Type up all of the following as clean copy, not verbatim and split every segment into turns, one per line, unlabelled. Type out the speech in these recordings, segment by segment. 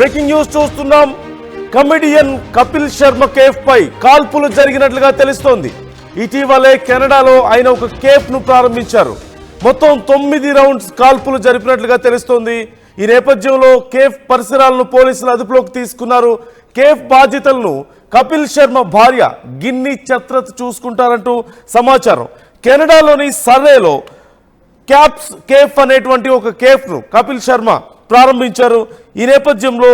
Breaking news చూస్తున్నాం. Comedian Kapil Sharma cafe పై కాల్పులు జరిగినట్లుగా తెలుస్తోంది. ఇటీవలే కెనడాలో ఆయన ఒక కేఫ్ ను ప్రారంభించారు. మొత్తం 9 రౌండ్స్ కాల్పులు జరిపినట్లుగా తెలుస్తోంది. ఈ నేపథ్యంలో కేఫ్ పరిసరాలను పోలీసులు అదుపులోకి తీసుకున్నారు. కేఫ్ బాధ్యతలను కపిల్ శర్మ భార్య గిన్ని ఛత్రత్ చూసుకుంటారంటూ సమాచారం. కెనడాలోని సర్రేలో క్యాప్స్ కేఫ్ అనేటువంటి ఒక కేఫ్ను కపిల్ శర్మ ప్రారంభించారు. ఈ నేపథ్యంలో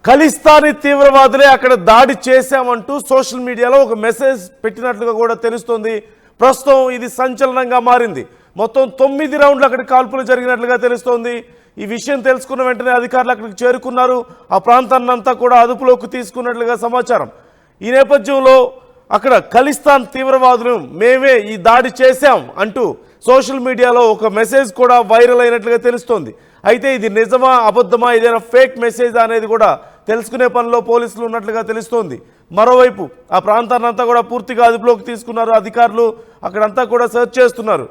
ఖలిస్తానీ తీవ్రవాదులే అక్కడ దాడి చేశామంటూ సోషల్ మీడియాలో ఒక మెసేజ్ పెట్టినట్లుగా కూడా తెలుస్తోంది. ప్రస్తుతం ఇది సంచలనంగా మారింది. మొత్తం 9 రౌండ్లు అక్కడ కాల్పులు జరిగినట్లుగా తెలుస్తోంది. ఈ విషయం తెలుసుకున్న వెంటనే అధికారులు అక్కడికి చేరుకున్నారు. ఆ ప్రాంతాన్ని అంతా కూడా అదుపులోకి తీసుకున్నట్లుగా సమాచారం. ఈ నేపథ్యంలో అక్కడ ఖలిస్తాన్ తీవ్రవాదులు మేమే ఈ దాడి చేశాం అంటూ సోషల్ మీడియాలో ఒక మెసేజ్ కూడా వైరల్ అయినట్లుగా తెలుస్తోంది. అయితే ఇది నిజమా అబద్ధమా, ఏదైనా ఫేక్ మెసేజ్ అనేది కూడా తెలుసుకునే పనిలో పోలీసులు ఉన్నట్లుగా తెలుస్తోంది. మరోవైపు ఆ ప్రాంతాన్ని అంతా కూడా పూర్తిగా అదుపులోకి తీసుకున్నారు అధికారులు. అక్కడంతా కూడా సెర్చ్ చేస్తున్నారు.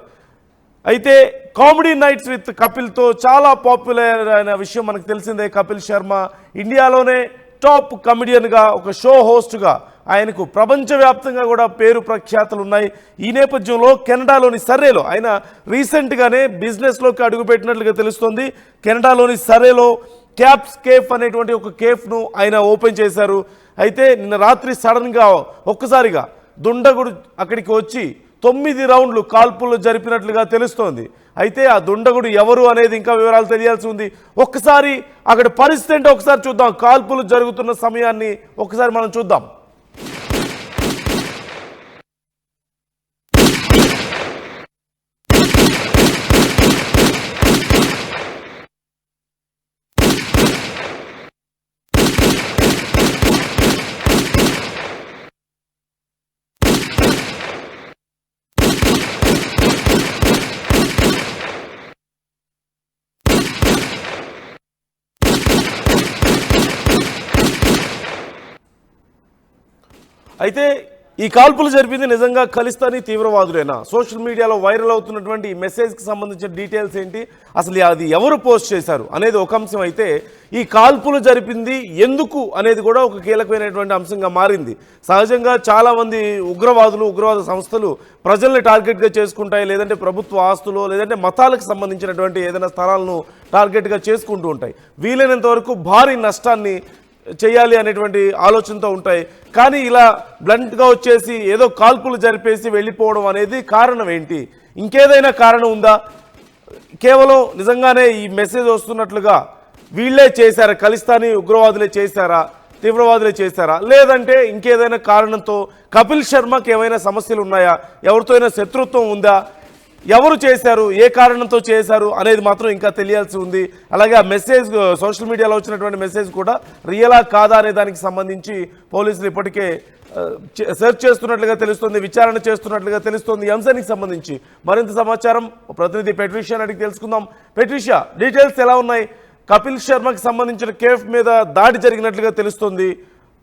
అయితే కామెడీ నైట్స్ విత్ కపిల్తో చాలా పాపులర్ అయిన విషయం మనకు తెలిసిందే. కపిల్ శర్మ ఇండియాలోనే టాప్ కమెడియన్గా, ఒక షో హోస్ట్గా ఆయనకు ప్రపంచవ్యాప్తంగా కూడా పేరు ప్రఖ్యాతలు ఉన్నాయి. ఈ నేపథ్యంలో కెనడాలోని సర్రేలో ఆయన రీసెంట్గానే బిజినెస్లోకి అడుగుపెట్టినట్లుగా తెలుస్తోంది. కెనడాలోని సర్రేలో క్యాప్స్ కేఫ్ అనేటువంటి ఒక కేఫ్ను ఆయన ఓపెన్ చేశారు. అయితే నిన్న రాత్రి సడన్గా ఒక్కసారిగా దుండగుడు అక్కడికి వచ్చి 9 రౌండ్లు కాల్పులు జరిపినట్లుగా తెలుస్తోంది. అయితే ఆ దుండగుడు ఎవరు అనేది ఇంకా వివరాలు తెలియాల్సి ఉంది. ఒక్కసారి అక్కడ పరిస్థితి అంటే ఒకసారి చూద్దాం. కాల్పులు జరుగుతున్న సమయాన్ని ఒకసారి మనం చూద్దాం. అయితే ఈ కాల్పులు జరిపింది నిజంగా ఖలిస్తానీ తీవ్రవాదులేనా? సోషల్ మీడియాలో వైరల్ అవుతున్నటువంటి ఈ మెసేజ్కి సంబంధించిన డీటెయిల్స్ ఏంటి, అసలు అది ఎవరు పోస్ట్ చేశారు అనేది ఒక అంశం అయితే, ఈ కాల్పులు జరిపింది ఎందుకు అనేది కూడా ఒక కీలకమైనటువంటి అంశంగా మారింది. సహజంగా చాలామంది ఉగ్రవాద సంస్థలు ప్రజల్ని టార్గెట్గా చేసుకుంటాయి, లేదంటే ప్రభుత్వ ఆస్తులు, లేదంటే మతాలకు సంబంధించినటువంటి ఏదైనా స్థలాలను టార్గెట్గా చేసుకుంటూ ఉంటాయి. వీలైనంత వరకు భారీ నష్టాన్ని చేయాలి అనేటువంటి ఆలోచనతో ఉంటాయి. కానీ ఇలా బ్లంట్గా వచ్చేసి ఏదో కాల్పులు జరిపేసి వెళ్ళిపోవడం అనేది కారణం ఏంటి? ఇంకేదైనా కారణం ఉందా? కేవలం నిజంగానే ఈ మెసేజ్ వస్తున్నట్లుగా వీళ్ళే చేశారా, ఖలిస్తానీ ఉగ్రవాదులే చేశారా, తీవ్రవాదులే చేశారా, లేదంటే ఇంకేదైనా కారణంతో కపిల్ శర్మకి ఏమైనా సమస్యలు ఉన్నాయా, ఎవరితో అయినా శత్రుత్వం ఉందా, ఎవరు చేశారు, ఏ కారణంతో చేశారు అనేది మాత్రం ఇంకా తెలియాల్సి ఉంది. అలాగే ఆ మెసేజ్ సోషల్ మీడియాలో వచ్చినటువంటి మెసేజ్ కూడా రియలా కాదా అనే దానికి సంబంధించి పోలీసులు ఇప్పటికే సెర్చ్ చేస్తున్నట్లుగా తెలుస్తుంది, విచారణ చేస్తున్నట్లుగా తెలుస్తుంది. ఈ అంశానికి సంబంధించి మరింత సమాచారం ప్రతినిధి పెట్రిషియా అడిగి తెలుసుకుందాం. పెట్రిషియా, డీటెయిల్స్ ఎలా ఉన్నాయి? కపిల్ శర్మకి సంబంధించిన కేఫ్ మీద దాడి జరిగినట్లుగా తెలుస్తుంది.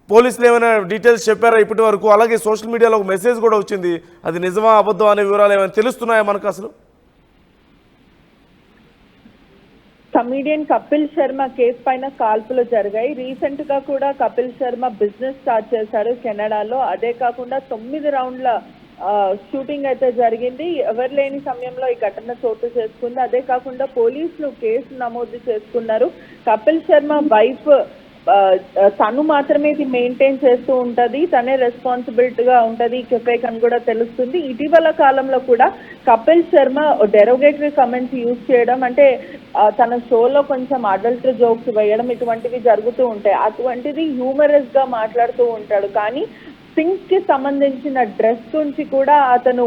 పోలీసులు ఏమైనా డీటెయిల్స్ చెప్పారా ఇప్పటి వరకు? అలాగే సోషల్ మీడియాలో ఒక మెసేజ్ కూడా వచ్చింది, అది నిజమా అబద్ధం అనే వివరాలు ఏమైనా తెలుస్తున్నాయా మనకు? అసలు
కమీడియన్ కపిల్ శర్మ కేఫ్ పైన కాల్పులు జరిగాయి. రీసెంట్ గా కూడా కపిల్ శర్మ బిజినెస్ స్టార్ట్ చేశారు కెనడాలో. అదే కాకుండా 9 రౌండ్ల షూటింగ్ అయితే జరిగింది. ఎవరు లేని సమయంలో ఈ ఘటన చోటు చేసుకుంది. అదే కాకుండా పోలీసులు కేసు నమోదు చేసుకున్నారు. కపిల్ శర్మ వైఫ్ తను మాత్రమే ఇది మెయింటైన్ చేస్తూ ఉంటది, తనే రెస్పాన్సిబిలిటీగా ఉంటది కెఫేక్ అని కూడా తెలుస్తుంది. ఇటీవల కాలంలో కూడా Kapil Sharma derogatory comments use చేయడం, అంటే తన షోలో కొంచెం అడల్ట్ జోక్స్ వేయడం, ఇటువంటివి జరుగుతూ ఉంటాయి. అటువంటిది హ్యూమరస్ గా మాట్లాడుతూ ఉంటాడు. కానీ సింక్ కి సంబంధించిన డ్రెస్ గురించి కూడా అతను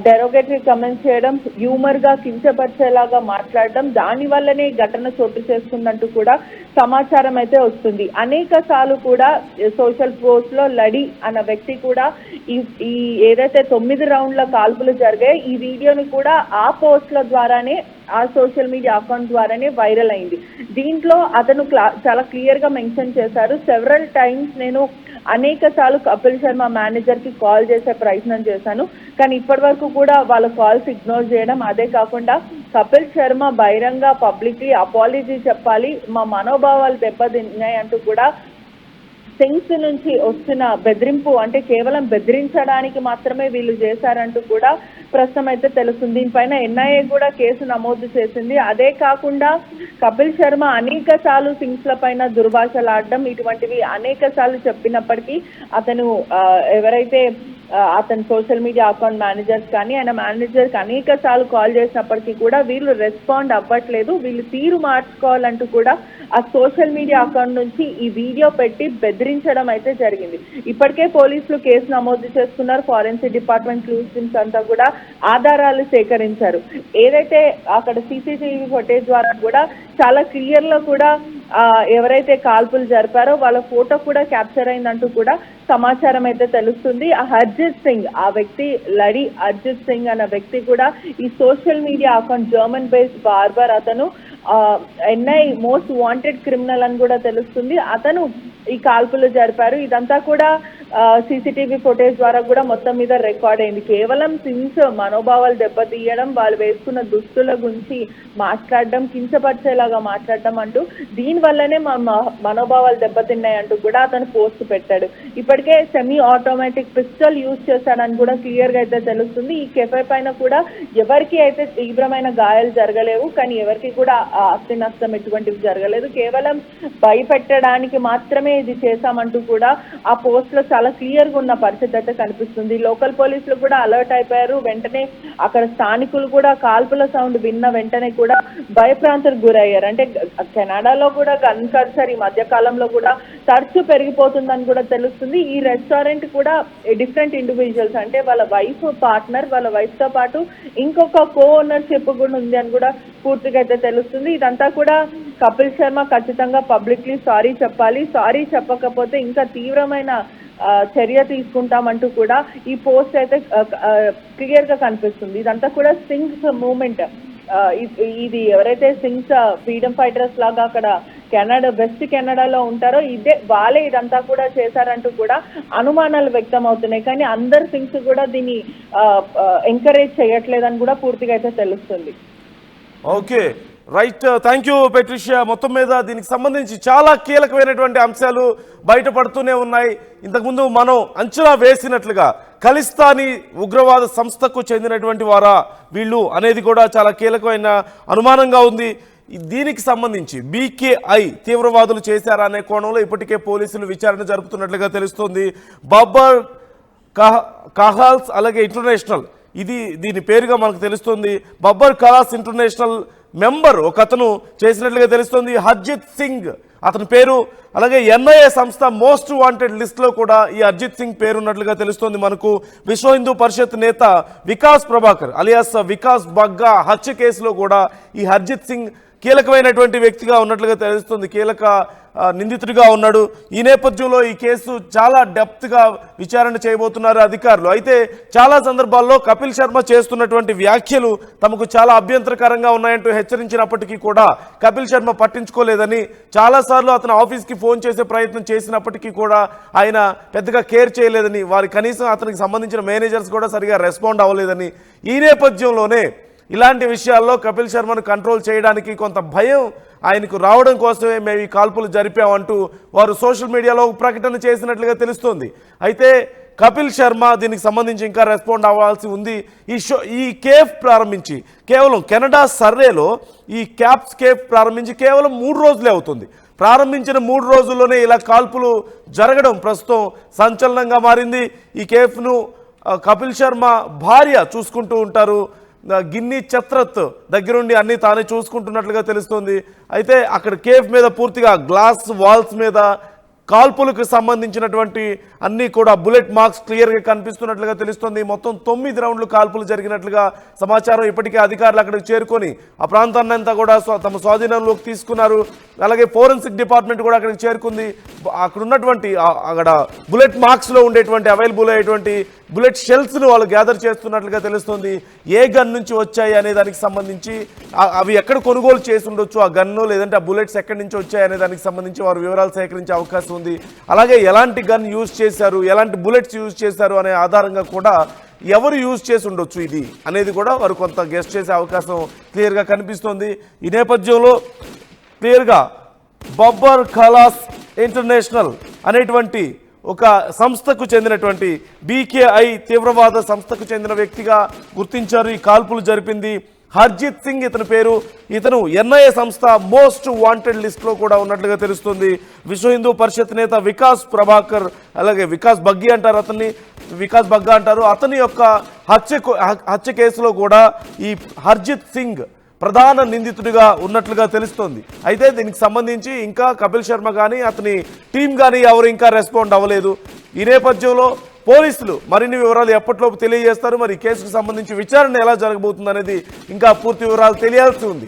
డెరోగేటరీ కమెంట్స్ చేయడం, హ్యూమర్ గా కించపరిచేలాగా మాట్లాడడం, దాని వల్లనే ఘటన చోటు చేసుకుందంటూ కూడా సమాచారం అయితే వస్తుంది. అనేక సార్లు కూడా సోషల్ పోస్ట్ లో లడి అన్న వ్యక్తి కూడా ఈ ఏదైతే 9 రౌండ్ల కాల్పులు జరిగాయి, ఈ వీడియోని కూడా ఆ పోస్ట్ల ద్వారానే, ఆ సోషల్ మీడియా అకౌంట్ ద్వారానే వైరల్ అయింది. దీంట్లో అతను చాలా క్లియర్ గా మెన్షన్ చేశారు, సెవరల్ టైమ్స్ నేను అనేక సార్లు కపిల్ శర్మ మేనేజర్ కి కాల్ చేసే ప్రయత్నం చేశాను, కానీ ఇప్పటి వరకు కూడా వాళ్ళ కాల్స్ ఇగ్నోర్ చేయడం. అదే కాకుండా కపిల్ శర్మ బహిరంగ పబ్లిక్లీ అపాలజీ చెప్పాలి, మా మనోభావాలు దెబ్బతిన్నాయి అంటూ కూడా సింగ్స్ నుంచి వస్తున్న బెదిరింపు, అంటే కేవలం బెదిరించడానికి మాత్రమే వీళ్ళు చేశారంటూ కూడా ప్రస్తుతం అయితే తెలుస్తుంది. దీనిపైన ఎన్ఐఏ కూడా కేసు నమోదు చేసింది. అదే కాకుండా కపిల్ శర్మ అనేక సార్లు సింగ్స్ల పైన దుర్భాషలాడడం ఇటువంటివి అనేక సార్లు చెప్పినప్పటికీ అతను ఎవరైతే అతని సోషల్ మీడియా అకౌంట్ మేనేజర్స్ కానీ ఆయన మేనేజర్కి అనేక సార్లు కాల్ చేసినప్పటికీ కూడా వీళ్ళు రెస్పాండ్ అవ్వట్లేదు, వీళ్ళు తీరు మార్చుకోవాలంటూ కూడా ఆ సోషల్ మీడియా అకౌంట్ నుంచి ఈ వీడియో పెట్టి బెదిరించడం అయితే జరిగింది. ఇప్పటికే పోలీసులు కేసు నమోదు చేసుకున్నారు. ఫారెన్సిక్ డిపార్ట్మెంట్ క్లూస్ టీమ్స్ అంతా కూడా ఆధారాలు సేకరించారు. ఏదైతే అక్కడ సీసీటీవీ ఫుటేజ్ ద్వారా కూడా చాలా క్లియర్ లో కూడా ఎవరైతే కాల్పులు జరిపారో వాళ్ళ ఫోటో కూడా క్యాప్చర్ అయిందంటూ కూడా సమాచారం అయితే తెలుస్తుంది. ఆ హర్జిత్ సింగ్, ఆ వ్యక్తి లడి హర్జిత్ సింగ్ అనే వ్యక్తి కూడా ఈ social media account German based barber, అతను ఎన్ఐ మోస్ట్ వాంటెడ్ క్రిమినల్ అని కూడా తెలుస్తుంది. అతను ఈ కాల్పులు జరిపారు. ఇదంతా కూడా సీసీటీవీ ఫుటేజ్ ద్వారా కూడా మొత్తం మీద రికార్డ్ అయింది. కేవలం సింగ్స్ మనోభావాలు దెబ్బతీయడం, వాళ్ళు వేసుకున్న దుస్తుల గురించి మాట్లాడడం, కించపరిచేలాగా మాట్లాడడం అంటూ దీనివల్లనే మనోభావాలు దెబ్బతిన్నాయి అంటూ కూడా అతను పోస్ట్ పెట్టాడు. ఇప్పటికే సెమీ ఆటోమేటిక్ పిస్టల్ యూజ్ చేశాడని కూడా క్లియర్ గా అయితే తెలుస్తుంది. ఈ కెఫే పైన కూడా ఎవరికి అయితే తీవ్రమైన గాయాలు జరగలేవు, కానీ ఎవరికి కూడా ఆస్తి నష్టం ఎటువంటివి జరగలేదు. కేవలం భయపెట్టడానికి మాత్రమే ఇది చేశామంటూ కూడా ఆ పోస్ట్ లో చాలా క్లియర్ గా ఉన్న పరిస్థితి అయితే కనిపిస్తుంది. లోకల్ పోలీసులు కూడా అలర్ట్ అయిపోయారు. వెంటనే అక్కడ స్థానికులు కూడా కాల్పుల సౌండ్ విన్న వెంటనే కూడా భయప్రాంతానికి గురయ్యారు. అంటే కెనడాలో కూడా గన్ కల్చర్ ఈ మధ్య కాలంలో కూడా తరచు పెరిగిపోతుందని కూడా తెలుస్తుంది. ఈ రెస్టారెంట్ కూడా డిఫరెంట్ ఇండివిజువల్స్, అంటే వాళ్ళ వైఫ్ పార్ట్నర్, వాళ్ళ వైఫ్ తో పాటు ఇంకొక కో ఓనర్షిప్ కూడా ఉంది అని కూడా పూర్తిగా అయితే తెలుస్తుంది. ఇదంతా కూడా కపిల్ శర్మ ఖచ్చితంగా పబ్లిక్లీ సారీ చెప్పాలి, సారీ చెప్పకపోతే ఇంకా తీవ్రమైన చర్య తీసుకుంటామంటూ కూడా ఈ పోస్ట్ అయితే క్లియర్ గా కనిపిస్తుంది. ఇదంతా కూడా సింగ్స్ మూవ్మెంట్. ఇది ఎవరైతే సింగ్స్ ఫ్రీడమ్ ఫైటర్స్ లాగా అక్కడ కెనడా, వెస్ట్ కెనడాలో ఉంటారో వాళ్ళే ఇదంతా కూడా చేశారంటూ కూడా అనుమానాలు వ్యక్తం అవుతున్నాయి. కానీ అందరు సింగ్స్ కూడా దీన్ని ఎంకరేజ్ చేయట్లేదని కూడా పూర్తిగా అయితే తెలుస్తుంది.
Okay, right, thank you Patricia. మొత్తం మీద దీనికి సంబంధించి చాలా కీలకమైనటువంటి అంశాలు బయటపడుతూనే ఉన్నాయి. ఇంతకుముందు మనం అంచనా వేసినట్లుగా ఖలిస్తానీ ఉగ్రవాద సంస్థకు చెందినటువంటి వారా వీళ్ళు అనేది కూడా చాలా కీలకమైన అనుమానంగా ఉంది. దీనికి సంబంధించి బీకేఐ తీవ్రవాదులు చేశారా అనే కోణంలో ఇప్పటికే పోలీసులు విచారణ జరుపుతున్నట్లుగా తెలుస్తోంది. బాబర్ కహాల్స్ అలాగే ఇంటర్నేషనల్, దీని పేరుగా మనకు తెలుస్తుంది. బబ్బర్ ఖలాస్ ఇంటర్నేషనల్ మెంబర్ ఒక అతను చేసినట్లుగా తెలుస్తుంది. హర్జిత్ సింగ్ అతని పేరు, అలాగే ఎన్ఐఏ సంస్థ మోస్ట్ వాంటెడ్ లిస్ట్లో కూడా ఈ హర్జిత్ సింగ్ పేరు ఉన్నట్లుగా తెలుస్తోంది మనకు. విశ్వ హిందూ పరిషత్ నేత వికాస్ ప్రభాకర్ అలియాస్ వికాస్ బగ్గా హత్య కేసులో కూడా ఈ హర్జిత్ సింగ్ కీలకమైనటువంటి వ్యక్తిగా ఉన్నట్లుగా తెలుస్తుంది, కీలక నిందితుడిగా ఉన్నాడు. ఈ నేపథ్యంలో ఈ కేసు చాలా డెప్త్గా విచారణ చేయబోతున్నారు అధికారులు. అయితే చాలా సందర్భాల్లో కపిల్ శర్మ చేస్తున్నటువంటి వ్యాఖ్యలు తమకు చాలా అభ్యంతరకరంగా ఉన్నాయంటూ హెచ్చరించినప్పటికీ కూడా కపిల్ శర్మ పట్టించుకోలేదని, చాలాసార్లు అతను ఆఫీస్కి ఫోన్ చేసే ప్రయత్నం చేసినప్పటికీ కూడా ఆయన పెద్దగా కేర్ చేయలేదని, వారి కనీసం అతనికి సంబంధించిన మేనేజర్స్ కూడా సరిగా రెస్పాండ్ అవ్వలేదని, ఈ నేపథ్యంలోనే ఇలాంటి విషయాల్లో కపిల్ శర్మను కంట్రోల్ చేయడానికి కొంత భయం ఆయనకు రావడం కోసమే మేము ఈ కాల్పులు జరిపామంటూ వారు సోషల్ మీడియాలో ప్రకటన చేసినట్లుగా తెలుస్తోంది. అయితే కపిల్ శర్మ దీనికి సంబంధించి ఇంకా రెస్పాండ్ అవ్వాల్సి ఉంది. ఈ కేఫ్ ప్రారంభించి కేవలం కెనడా సర్రేలో ఈ క్యాప్స్ కేఫ్ ప్రారంభించి కేవలం 3 రోజులే అవుతుంది. ప్రారంభించిన 3 రోజుల్లోనే ఇలా కాల్పులు జరగడం ప్రస్తుతం సంచలనంగా మారింది. ఈ కేఫ్ను కపిల్ శర్మ భార్య చూసుకుంటూ ఉంటారు. గిన్ని ఛత్రత్ దగ్గరుండి అన్ని తానే చూసుకుంటున్నట్లుగా తెలుస్తుంది. అయితే అక్కడ కేఫ్ మీద పూర్తిగా గ్లాస్ వాల్స్ మీద కాల్పులకు సంబంధించినటువంటి అన్నీ కూడా బుల్లెట్ మార్క్స్ క్లియర్గా కనిపిస్తున్నట్లుగా తెలుస్తుంది. మొత్తం 9 రౌండ్లు కాల్పులు జరిగినట్లుగా సమాచారం. ఇప్పటికే అధికారులు అక్కడికి చేరుకొని ఆ ప్రాంతాన్ని అంతా కూడా తమ స్వాధీనంలోకి తీసుకున్నారు. అలాగే ఫోరెన్సిక్ డిపార్ట్మెంట్ కూడా అక్కడికి చేరుకుంది. అక్కడ ఉన్నటువంటి అక్కడ బుల్లెట్ మార్క్స్లో ఉండేటువంటి అవైలబుల్ అయ్యేటువంటి బుల్లెట్ షెల్స్ను వాళ్ళు గ్యాదర్ చేస్తున్నట్లుగా తెలుస్తుంది. ఏ గన్ నుంచి వచ్చాయి అనే దానికి సంబంధించి, అవి ఎక్కడ కొనుగోలు చేసి ఉండొచ్చు ఆ గన్ను, లేదంటే ఆ బుల్లెట్స్ ఎక్కడి నుంచి వచ్చాయి అనే దానికి సంబంధించి వారు వివరాలు సేకరించే అవకాశం తెలుస్తుంది. అలాగే ఎలాంటి గన్ యూజ్ చేశారు, ఎలాంటి బుల్లెట్స్ యూజ్ చేశారు అనే ఆధారంగా కూడా ఎవరు యూజ్ చేసి ఉండొచ్చు ఇది అనేది కూడా వారు కొంత గెస్ట్ చేసే అవకాశం క్లియర్గా కనిపిస్తోంది. ఈ నేపథ్యంలో క్లియర్గా బబ్బర్ ఖలాస్ ఇంటర్నేషనల్ అనేటువంటి ఒక సంస్థకు చెందినటువంటి బీకేఐ తీవ్రవాద సంస్థకు చెందిన వ్యక్తిగా గుర్తించారు. ఈ కాల్పులు జరిపింది హర్జిత్ సింగ్ ఇతని పేరు. ఇతను ఎన్ఐఏ సంస్థ మోస్ట్ వాంటెడ్ లిస్ట్లో కూడా ఉన్నట్లుగా తెలుస్తుంది. విశ్వ హిందూ పరిషత్ నేత వికాస్ ప్రభాకర్, అలాగే వికాస్ బగ్గి అంటారు, వికాస్ బగ్గా అంటారు. అతని యొక్క హత్య కేసులో కూడా ఈ హర్జిత్ సింగ్ ప్రధాన నిందితుడిగా ఉన్నట్లుగా తెలుస్తోంది. అయితే దీనికి సంబంధించి ఇంకా కపిల్ శర్మ కానీ అతని టీం కానీ ఎవరు ఇంకా రెస్పాండ్ అవ్వలేదు. ఈ నేపథ్యంలో పోలీసులు మరిన్ని వివరాలు ఎప్పటిలోపు తెలియజేస్తారు. మరి ఈ కేసుకు సంబంధించి విచారణ ఎలా జరగబోతుంది అనేది ఇంకా పూర్తి వివరాలు తెలియాల్సి ఉంది.